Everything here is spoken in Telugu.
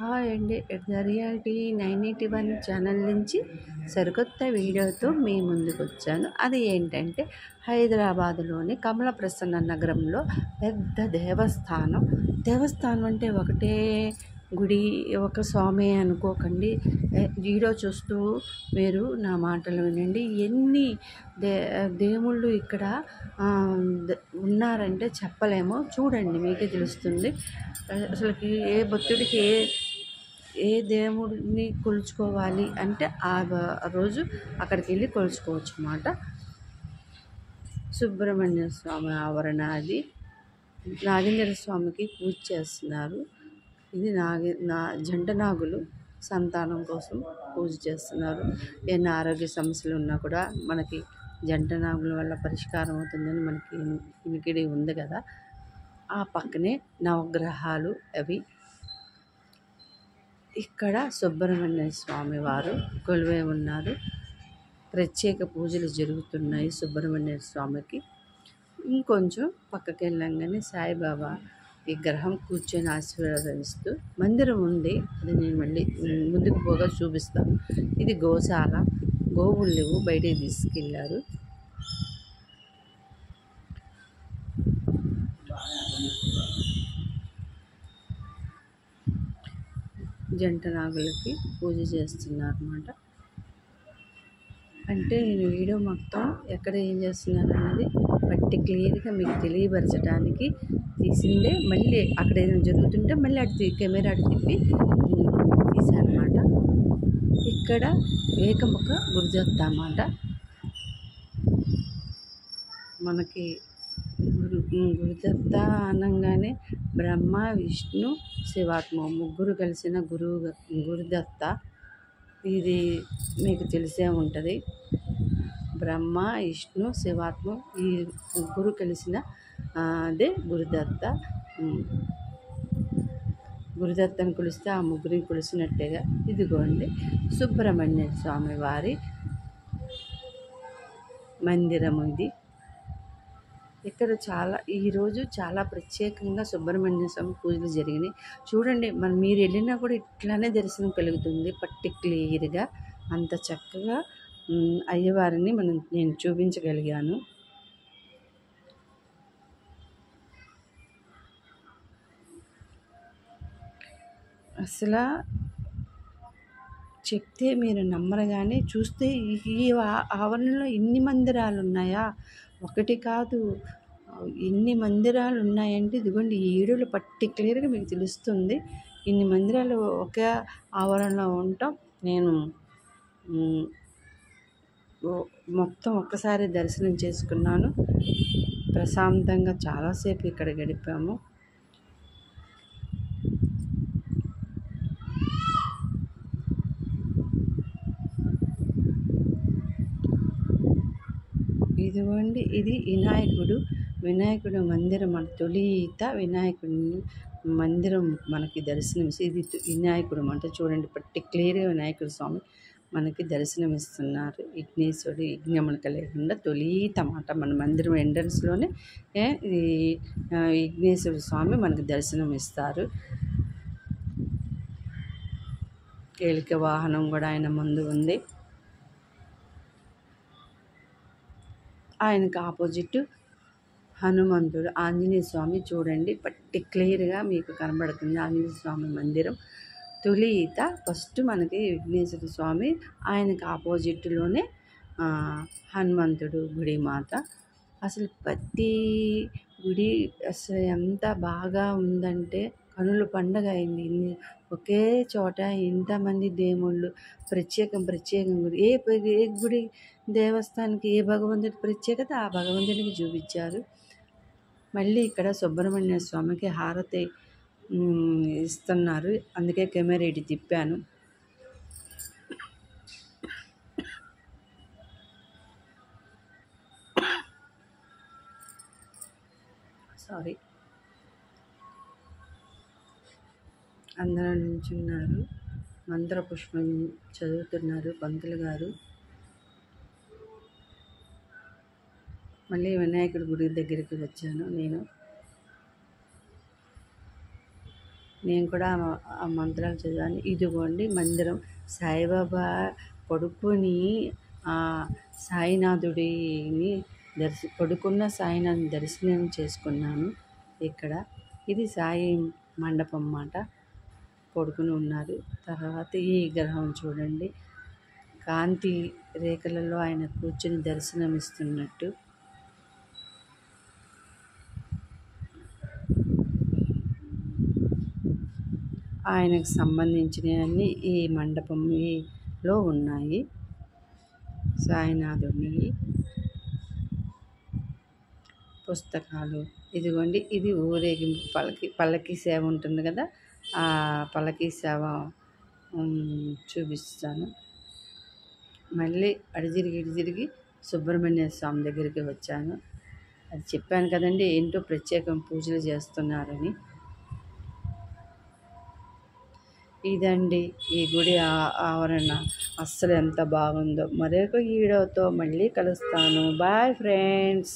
హాయ్ అండి. రియాలిటీ 981 ఛానల్ నుంచి సరికొత్త వీడియోతో మీ ముందుకొచ్చాను. అది ఏంటంటే హైదరాబాదులోని కమలప్రసన్న నగరంలో పెద్ద దేవస్థానం. దేవస్థానం అంటే ఒకటే గుడి, ఒక స్వామి అనుకోకండి. వీడియో చూస్తూ మీరు నా మాటలు వినండి. ఎన్ని దేవుళ్ళు ఇక్కడ ఉన్నారంటే చెప్పలేము. చూడండి, మీకే తెలుస్తుంది. అసలుకి ఏ భక్తుడికి ఏ దేవుడిని కొలుచుకోవాలి అంటే ఆ రోజు అక్కడికి వెళ్ళి కొలుచుకోవచ్చు అన్నమాట. సుబ్రహ్మణ్య స్వామి ఆవరణ అది. నాగేంద్ర స్వామికి పూజ చేస్తున్నారు. ఇది జంట నాగులు సంతానం కోసం పూజ చేస్తున్నారు. ఏమైనా ఆరోగ్య సమస్యలు ఉన్నా కూడా మనకి జంట నాగుల వల్ల పరిష్కారం అవుతుందని మనకి వినికిడి ఉంది కదా. ఆ పక్కనే నవగ్రహాలు అవి. ఇక్కడ సుబ్రహ్మణ్య స్వామి వారు కొలువై ఉన్నారు. ప్రత్యేక పూజలు జరుగుతున్నాయి సుబ్రహ్మణ్య స్వామికి. ఇంకొంచెం పక్కకి వెళ్ళంగానే సాయిబాబా విగ్రహం కూర్చొని ఆశీర్వదిస్తూ మందిరం ఉంది. అది నేను మళ్ళీ ముందుకు పోగా చూపిస్తాను. ఇది గోశాల. గోవులు లేవు, బయటికి తీసుకెళ్ళారు. జంట నాగులకి పూజ చేస్తున్నారు అన్నమాట. అంటే నేను వీడియో మొత్తం ఎక్కడ ఏం చేస్తున్నాను అన్నది క్లియర్గా మీకు తెలియపరచడానికి తీసిందే. మళ్ళీ అక్కడ ఏదైనా జరుగుతుంటే మళ్ళీ కెమెరా తిప్పి తీసాను అన్నమాట. ఇక్కడ ఏకముఖ గురుదత్త అన్నమాట. మనకి గురుదత్త అనగానే బ్రహ్మ, విష్ణు, శివాత్మ ముగ్గురు కలిసిన గురుదత్త. ఇది మీకు తెలిసే ఉంటుంది. బ్రహ్మ, విష్ణు, శివాత్మ ఈ ముగ్గురు కలిసిన అదే గురుదత్త. గురుదత్తను కొలిస్తే ఆ ముగ్గురిని కొలిసినట్టేగా. ఇదిగోండి సుబ్రహ్మణ్య స్వామి వారి మందిరము ఇది. ఇక్కడ ఈరోజు చాలా ప్రత్యేకంగా సుబ్రహ్మణ్య స్వామి పూజలు జరిగినాయి. చూడండి, మీరు వెళ్ళినా కూడా ఇట్లానే దర్శనం కలుగుతుంది. క్లియర్గా అంత చక్కగా అయ్యవారిని నేను చూపించగలిగాను. అసలు చెప్తే మీరు నమ్మరు, కానీ చూస్తే ఈ ఆవరణలో ఇన్ని మందిరాలు ఉన్నాయా? ఒకటి కాదు, ఎన్ని మందిరాలు ఉన్నాయంటే ఇదిగోండి ఈ వీడియోలో క్లియర్గా మీకు తెలుస్తుంది. ఇన్ని మందిరాలు ఒకే ఆవరణలో ఉంటాం. నేను మొత్తం ఒక్కసారి దర్శనం చేసుకున్నాను. ప్రశాంతంగా చాలాసేపు ఇక్కడ గడిపాము. ఇదిగోండి ఇది వినాయకుడు మందిరం. మన తొలిత వినాయకుడి మందిరం మనకి దర్శనమిస్తుంది. ఇది వినాయకుడు అంటే చూడండి, క్లియర్గా వినాయకుడు స్వామి మనకి దర్శనమిస్తున్నారు. విఘ్నేశ్వరుడు విఘ్నములు లేకుండా తొలిత మాట మన మందిరం ఎంట్రన్స్లోనే ఈ విఘ్నేశ్వరుడు స్వామి మనకి దర్శనమిస్తారు. ఏలిక వాహనం కూడా ఆయన ముందు ఉంది. ఆయనకు ఆపోజిట్ హనుమంతుడు, ఆంజనేయ స్వామి. చూడండి, క్లియర్గా మీకు కనబడుతుంది ఆంజనేయ స్వామి మందిరం. తొలిత ఫస్ట్ మనకి విఘ్నేశ్వర స్వామి, ఆయనకు ఆపోజిట్లోనే హనుమంతుడు గుడి మాత. అసలు ప్రతి గుడి అసలు ఎంత బాగా ఉందంటే కనుల పండగ అయింది. ఒకే చోట ఇంతమంది దేవుళ్ళు ప్రత్యేకం గుడి. ఏ గుడి దేవస్థానానికి ఏ భగవంతుడి ప్రత్యేకత ఆ భగవంతుడికి చూపించారు. మళ్ళీ ఇక్కడ సుబ్రహ్మణ్య స్వామికి హారతి ఇస్తున్నారు. అందుకే కెమెరా ఇటు తిప్పాను. సారీ. అందరూ నిల్చున్నారు, మంత్రపుష్పం చదువుతున్నారు పంతులు గారు. మళ్ళీ వినాయకుడి గుడి దగ్గరికి వచ్చాను నేను. నేను కూడా ఆ మంత్రాలు చదివాను. ఇదిగోండి మందిరం. సాయిబాబా పడుకొని సాయినాథుడిని పడుకున్న సాయినాథుని దర్శనం చేసుకున్నాను ఇక్కడ. ఇది సాయి మండపం మాట. పడుకుని ఉన్నారు. తర్వాత ఈ గ్రహం చూడండి, కాంతి రేఖలలో ఆయన కూర్చొని దర్శనమిస్తున్నట్టు. ఆయనకు సంబంధించినవన్నీ ఈ మండపంలో ఉన్నాయి. సాయినాథుని పుస్తకాలు. ఇదిగోండి, ఇది ఊరేగింపు పల్లకి సేవ ఉంటుంది కదా, ఆ పల్లకి సేవ చూపిస్తాను. మళ్ళీ ఇటు తిరిగి సుబ్రహ్మణ్య స్వామి దగ్గరికి వచ్చాను. అది చెప్పాను కదండి, ఏంటో ప్రత్యేకం పూజలు చేస్తున్నారని. ఇదండి ఈ గుడి ఆవరణ. అస్సలు ఎంత బాగుందో. మరొక వీడియోతో మళ్ళీ కలుస్తాను. Bye friends.